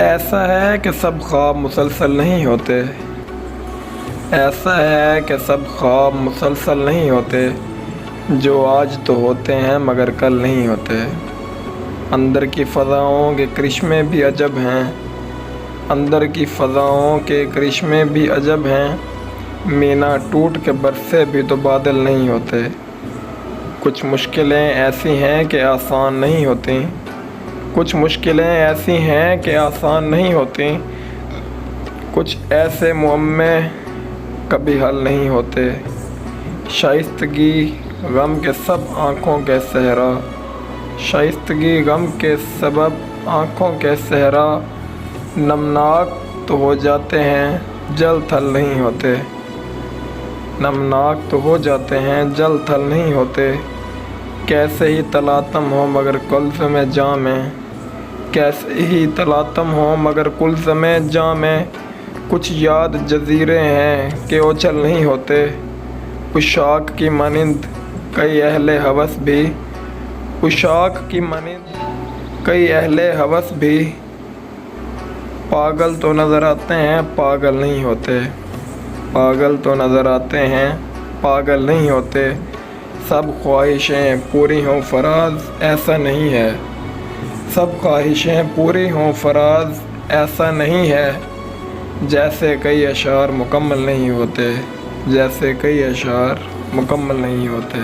ایسا ہے کہ سب خواب مسلسل نہیں ہوتے، ایسا ہے کہ سب خواب مسلسل نہیں ہوتے، جو آج تو ہوتے ہیں مگر کل نہیں ہوتے۔ اندر کی فضاؤں کے کرشمے بھی عجب ہیں، اندر کی فضاؤں کے کرشمے بھی عجب ہیں، مینا ٹوٹ کے برسے بھی تو بادل نہیں ہوتے۔ کچھ مشکلیں ایسی ہیں کہ آسان نہیں ہوتی، کچھ مشکلیں ایسی ہیں کہ آسان نہیں ہوتی، کچھ ایسے معمے کبھی حل نہیں ہوتے۔ شائستگی غم کے سب آنکھوں کے صحرا، شائستگی غم کے سبب آنکھوں کے صحرا، نمناک تو ہو جاتے ہیں جل تھل نہیں ہوتے، نمناک تو ہو جاتے ہیں جل تھل نہیں ہوتے۔ کیسے ہی تلاطم ہو مگر کلثم جام میں، کیسے ہی تلاطم ہو مگر کلثم جام میں، کچھ یاد جزیرے ہیں کہ اوچھل نہیں ہوتے۔ عشاق کی مانند کئی اہل ہوس بھی، عشاق کی مانند کئی اہل ہوس بھی، پاگل تو نظر آتے ہیں پاگل نہیں ہوتے، پاگل تو نظر آتے ہیں پاگل نہیں ہوتے۔ سب خواہشیں پوری ہوں فراز ایسا نہیں ہے، سب خواہشیں پوری ہوں فراز ایسا نہیں ہے، جیسے کئی اشعار مکمل نہیں ہوتے، جیسے کئی اشعار مکمل نہیں ہوتے۔